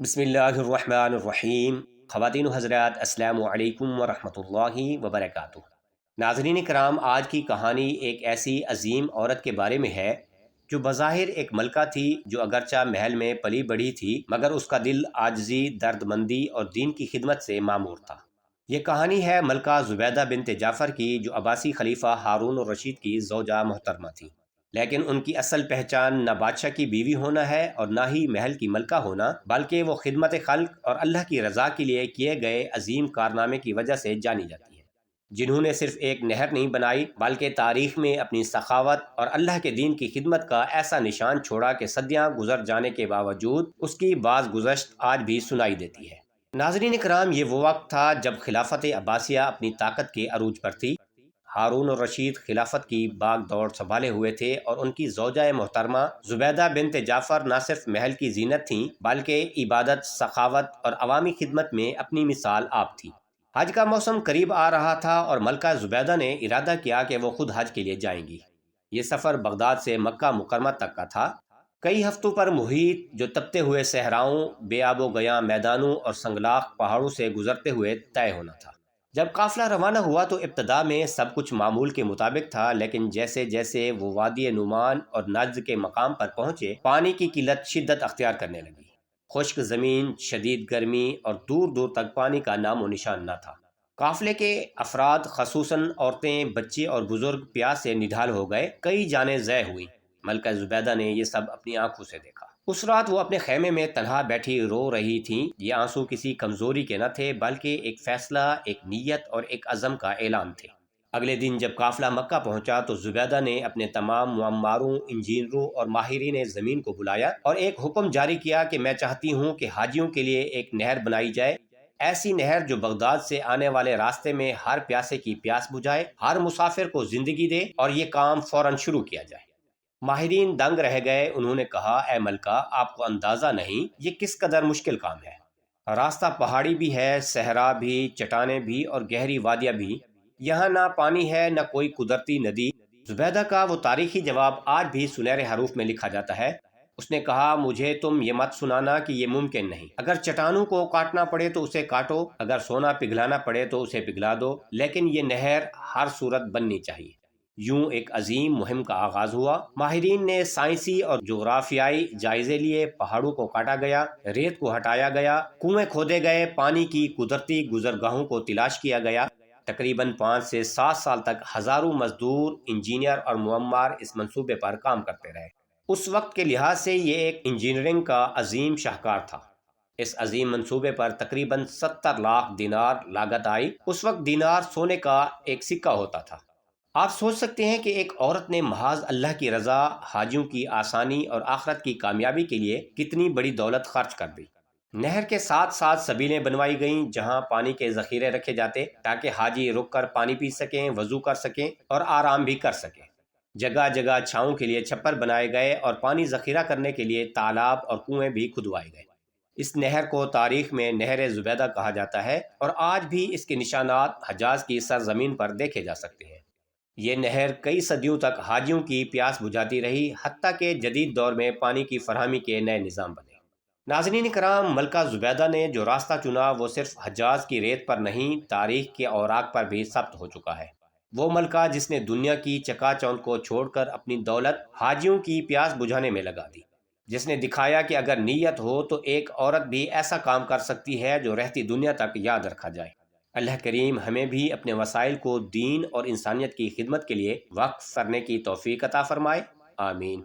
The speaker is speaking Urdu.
بسم اللہ الرحمن الرحیم۔ خواتین و حضرات، السلام علیکم ورحمۃ اللہ وبرکاتہ۔ ناظرین کرام، آج کی کہانی ایک ایسی عظیم عورت کے بارے میں ہے جو بظاہر ایک ملکہ تھی، جو اگرچہ محل میں پلی بڑھی تھی مگر اس کا دل عاجزی، درد مندی اور دین کی خدمت سے معمور تھا۔ یہ کہانی ہے ملکہ زبیدہ بنت جعفر کی، جو عباسی خلیفہ ہارون الرشید کی زوجہ محترمہ تھی۔ لیکن ان کی اصل پہچان نہ بادشاہ کی بیوی ہونا ہے اور نہ ہی محل کی ملکہ ہونا، بلکہ وہ خدمت خلق اور اللہ کی رضا کے لیے کیے گئے عظیم کارنامے کی وجہ سے جانی جاتی ہے، جنہوں نے صرف ایک نہر نہیں بنائی بلکہ تاریخ میں اپنی سخاوت اور اللہ کے دین کی خدمت کا ایسا نشان چھوڑا کہ صدیاں گزر جانے کے باوجود اس کی باز گزشت آج بھی سنائی دیتی ہے۔ ناظرین کرام، یہ وہ وقت تھا جب خلافت عباسیہ اپنی طاقت کے عروج پر تھی۔ ہارون الرشید خلافت کی باغ دوڑ سنبھالے ہوئے تھے اور ان کی زوجہ محترمہ زبیدہ بنت جعفر نہ صرف محل کی زینت تھیں بلکہ عبادت، سخاوت اور عوامی خدمت میں اپنی مثال آپ تھی۔ حج کا موسم قریب آ رہا تھا اور ملکہ زبیدہ نے ارادہ کیا کہ وہ خود حج کے لیے جائیں گی۔ یہ سفر بغداد سے مکہ مکرمہ تک کا تھا، کئی ہفتوں پر محیط جو تپتے ہوئے صحراؤں، بے آب و گیاں میدانوں اور سنگلاخ پہاڑوں سے گزرتے ہوئے طے ہونا تھا۔ جب قافلہ روانہ ہوا تو ابتدا میں سب کچھ معمول کے مطابق تھا، لیکن جیسے جیسے وہ وادی نعمان اور نجد کے مقام پر پہنچے، پانی کی قلت شدت اختیار کرنے لگی۔ خشک زمین، شدید گرمی اور دور دور تک پانی کا نام و نشان نہ تھا۔ قافلے کے افراد خصوصاً عورتیں، بچے اور بزرگ پیاس سے نڈھال ہو گئے، کئی جانیں ضائع ہوئیں۔ ملکہ زبیدہ نے یہ سب اپنی آنکھوں سے دیکھا۔ اس رات وہ اپنے خیمے میں تنہا بیٹھی رو رہی تھیں۔ یہ آنسو کسی کمزوری کے نہ تھے بلکہ ایک فیصلہ، ایک نیت اور ایک عزم کا اعلان تھے۔ اگلے دن جب قافلہ مکہ پہنچا تو زبیدہ نے اپنے تمام معماروں، انجینئروں اور ماہرین زمین کو بلایا اور ایک حکم جاری کیا کہ میں چاہتی ہوں کہ حاجیوں کے لیے ایک نہر بنائی جائے، ایسی نہر جو بغداد سے آنے والے راستے میں ہر پیاسے کی پیاس بجھائے، ہر مسافر کو زندگی دے، اور یہ کام فوراً شروع کیا جائے۔ ماہرین دنگ رہ گئے۔ انہوں نے کہا، اے ملکہ، آپ کو اندازہ نہیں یہ کس قدر مشکل کام ہے۔ راستہ پہاڑی بھی ہے، صحرا بھی، چٹانیں بھی اور گہری وادیاں بھی، یہاں نہ پانی ہے نہ کوئی قدرتی ندی۔ زبیدہ کا وہ تاریخی جواب آج بھی سنہرے حروف میں لکھا جاتا ہے۔ اس نے کہا، مجھے تم یہ مت سنانا کہ یہ ممکن نہیں۔ اگر چٹانوں کو کاٹنا پڑے تو اسے کاٹو، اگر سونا پگھلانا پڑے تو اسے پگھلا دو، لیکن یہ نہر ہر صورت بننی چاہیے۔ یوں ایک عظیم مہم کا آغاز ہوا۔ ماہرین نے سائنسی اور جغرافیائی جائزے لیے، پہاڑوں کو کاٹا گیا، ریت کو ہٹایا گیا، کنویں کھودے گئے، پانی کی قدرتی گزرگاہوں کو تلاش کیا گیا۔ تقریباً 5 سے 7 سال تک ہزاروں مزدور، انجینئر اور معمار اس منصوبے پر کام کرتے رہے۔ اس وقت کے لحاظ سے یہ ایک انجینئرنگ کا عظیم شاہکار تھا۔ اس عظیم منصوبے پر تقریباً 70 لاکھ دینار لاگت آئی۔ اس وقت دینار سونے کا ایک سکہ ہوتا تھا۔ آپ سوچ سکتے ہیں کہ ایک عورت نے محض اللہ کی رضا، حاجیوں کی آسانی اور آخرت کی کامیابی کے لیے کتنی بڑی دولت خرچ کر دی۔ نہر کے ساتھ ساتھ سبیلیں بنوائی گئیں جہاں پانی کے ذخیرے رکھے جاتے تاکہ حاجی رک کر پانی پی سکیں، وضو کر سکیں اور آرام بھی کر سکیں۔ جگہ جگہ چھاؤں کے لیے چھپر بنائے گئے اور پانی ذخیرہ کرنے کے لیے تالاب اور کنویں بھی کھدوائے گئے۔ اس نہر کو تاریخ میں نہر زبیدہ کہا جاتا ہے اور آج بھی اس کے نشانات حجاز کی سرزمین پر دیکھے جا سکتے ہیں۔ یہ نہر کئی صدیوں تک حاجیوں کی پیاس بجھاتی رہی، حتیٰ کہ جدید دور میں پانی کی فراہمی کے نئے نظام بنے۔ ناظرین کرام، ملکہ زبیدہ نے جو راستہ چنا وہ صرف حجاز کی ریت پر نہیں، تاریخ کے اوراق پر بھی ثبت ہو چکا ہے۔ وہ ملکہ جس نے دنیا کی چکا چوند کو چھوڑ کر اپنی دولت حاجیوں کی پیاس بجھانے میں لگا دی، جس نے دکھایا کہ اگر نیت ہو تو ایک عورت بھی ایسا کام کر سکتی ہے جو رہتی دنیا تک یاد رکھا جائے۔ اللہ کریم ہمیں بھی اپنے وسائل کو دین اور انسانیت کی خدمت کے لیے وقف کرنے کی توفیق عطا فرمائے، آمین۔